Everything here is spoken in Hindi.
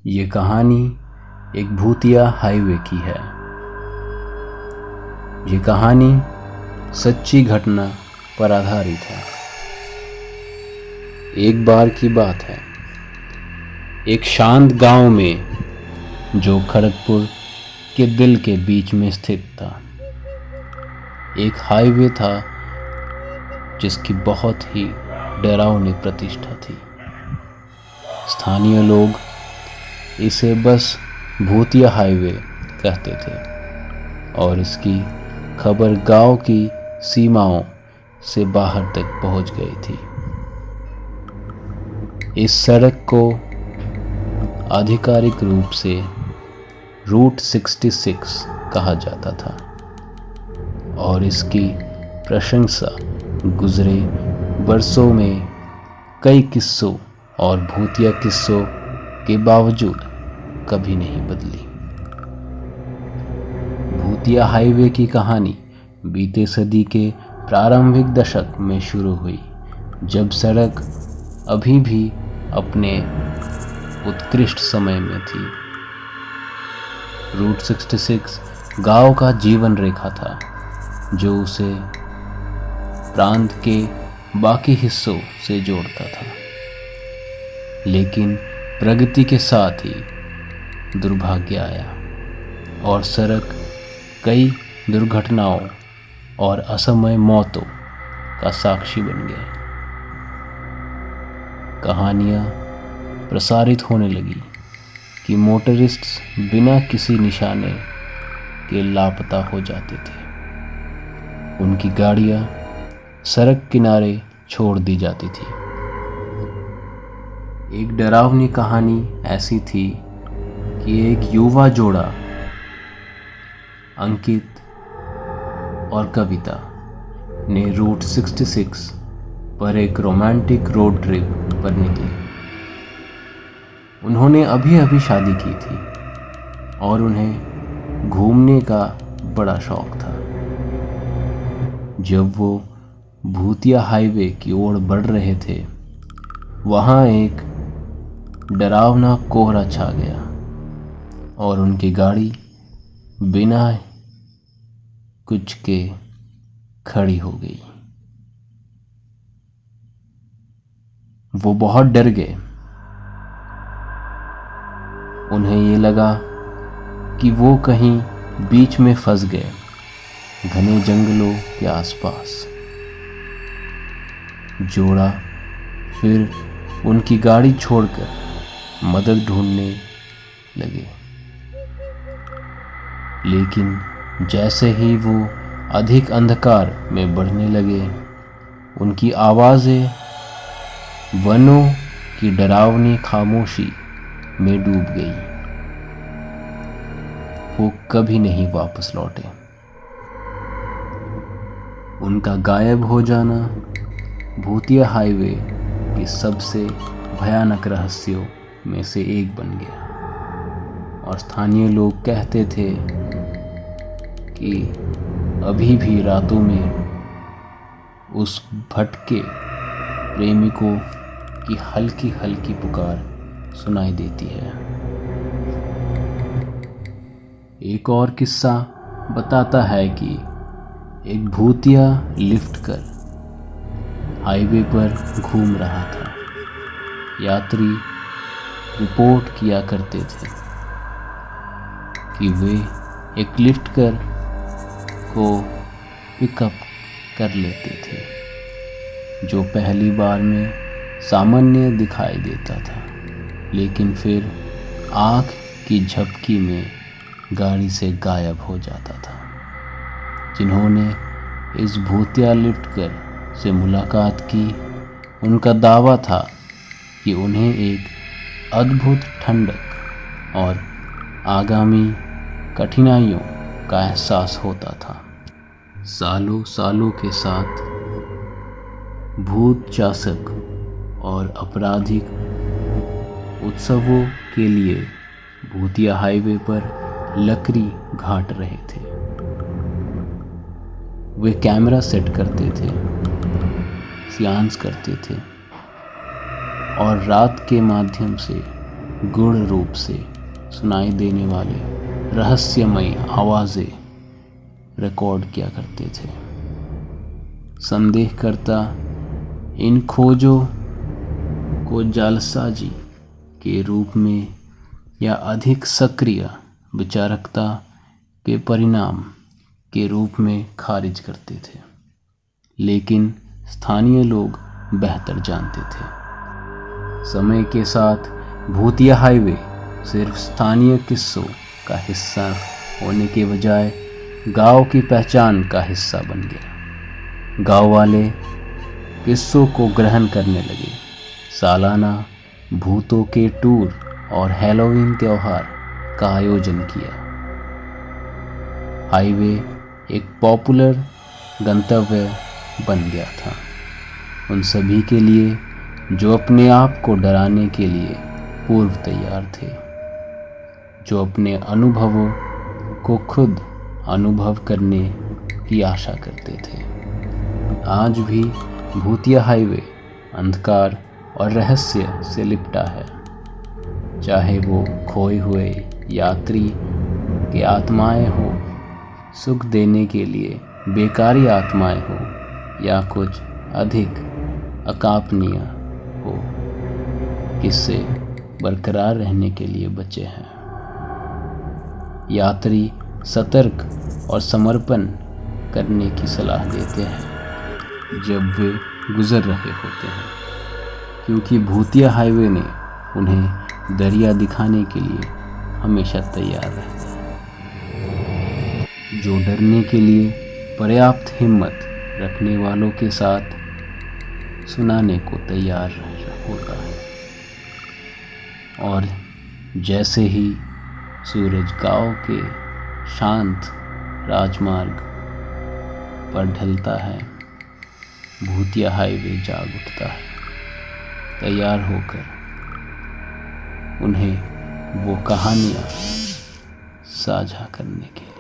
ये कहानी एक भूतिया हाईवे की है। ये कहानी सच्ची घटना पर आधारित है। एक बार की बात है, एक शांत गांव में जो खड़गपुर के दिल के बीच में स्थित था, एक हाईवे था जिसकी बहुत ही डरावनी प्रतिष्ठा थी। स्थानीय लोग इसे बस भूतिया हाईवे कहते थे और इसकी खबर गांव की सीमाओं से बाहर तक पहुंच गई थी। इस सड़क को आधिकारिक रूप से रूट 66 कहा जाता था और इसकी प्रशंसा गुजरे बरसों में कई किस्सों और भूतिया किस्सों के बावजूद कभी नहीं बदली। भूतिया हाईवे की कहानी बीते सदी के प्रारंभिक दशक में शुरू हुई, जब सड़क अभी भी अपने उत्कृष्ट समय में थी। रूट 66 गांव का जीवन रेखा था जो उसे प्रांत के बाकी हिस्सों से जोड़ता था। लेकिन प्रगति के साथ ही दुर्भाग्य आया और सड़क कई दुर्घटनाओं और असमय मौतों का साक्षी बन गए। कहानियां प्रसारित होने लगी कि मोटरिस्ट्स बिना किसी निशाने के लापता हो जाते थे। उनकी गाड़ियां सड़क किनारे छोड़ दी जाती थी। एक डरावनी कहानी ऐसी थी कि एक युवा जोड़ा अंकित और कविता ने रूट 66 पर एक रोमांटिक रोड ट्रिप पर निकले। उन्होंने अभी अभी शादी की थी और उन्हें घूमने का बड़ा शौक था। जब वो भूतिया हाईवे की ओर बढ़ रहे थे, वहाँ एक डरावना कोहरा छा गया और उनकी गाड़ी बिना कुछ के खड़ी हो गई। वो बहुत डर गए। उन्हें ये लगा कि वो कहीं बीच में फंस गए, घने जंगलों के आसपास। जोड़ा फिर उनकी गाड़ी छोड़कर मदद ढूंढने लगे। लेकिन जैसे ही वो अधिक अंधकार में बढ़ने लगे, उनकी आवाज़ें वनों की डरावनी खामोशी में डूब गई। वो कभी नहीं वापस लौटे। उनका गायब हो जाना भूतिया हाईवे के सबसे भयानक रहस्यों में से एक बन गया और स्थानीय लोग कहते थे कि अभी भी रातों में उस भटके प्रेमिकों की हल्की हल्की पुकार सुनाई देती है। एक और किस्सा बताता है कि एक भूतिया लिफ्ट कर हाईवे पर घूम रहा था। यात्री रिपोर्ट किया करते थे कि वे एक लिफ्ट कर को पिकअप कर लेते थे, जो पहली बार में सामान्य दिखाई देता था, लेकिन फिर आँख की झपकी में गाड़ी से गायब हो जाता था। जिन्होंने इस भूतिया लिफ्ट कर से मुलाकात की, उनका दावा था कि उन्हें एक अद्भुत ठंडक और आगामी कठिनाइयों का एहसास होता था। सालों सालों के साथ भूत चासक और आपराधिक उत्सवों के लिए भूतिया हाईवे पर लकड़ी घाट रहे थे। वे कैमरा सेट करते थे, सियान्स करते थे और रात के माध्यम से गूढ़ रूप से सुनाई देने वाले रहस्यमयी आवाज़ें रिकॉर्ड किया करते थे। संदेहकर्ता इन खोजों को जालसाजी के रूप में या अधिक सक्रिय विचारकता के परिणाम के रूप में खारिज करते थे, लेकिन स्थानीय लोग बेहतर जानते थे। समय के साथ भूतिया हाईवे सिर्फ स्थानीय किस्सों का हिस्सा होने के बजाय गांव की पहचान का हिस्सा बन गया। गांव वाले किस्सों को ग्रहण करने लगे। सालाना भूतों के टूर और हैलोवीन त्योहार का आयोजन किया। हाईवे एक पॉपुलर गंतव्य बन गया था उन सभी के लिए जो अपने आप को डराने के लिए पूर्व तैयार थे, जो अपने अनुभवों को खुद अनुभव करने की आशा करते थे। आज भी भूतिया हाईवे अंधकार और रहस्य से लिपटा है, चाहे वो खोए हुए यात्री की आत्माएं हो, सुख देने के लिए बेकारी आत्माएं हो, या कुछ अधिक अकापनीय हो, किससे बरकरार रहने के लिए बचे हैं। यात्री सतर्क और समर्पण करने की सलाह देते हैं जब वे गुजर रहे होते हैं, क्योंकि भूतिया हाईवे ने उन्हें दरिया दिखाने के लिए हमेशा तैयार रहते हैं। जो डरने के लिए पर्याप्त हिम्मत रखने वालों के साथ सुनाने को तैयार होता है। और जैसे ही सूरज गांव के शांत राजमार्ग पर ढलता है, भूतिया हाईवे जाग उठता है, तैयार होकर उन्हें वो कहानियाँ साझा करने के लिए।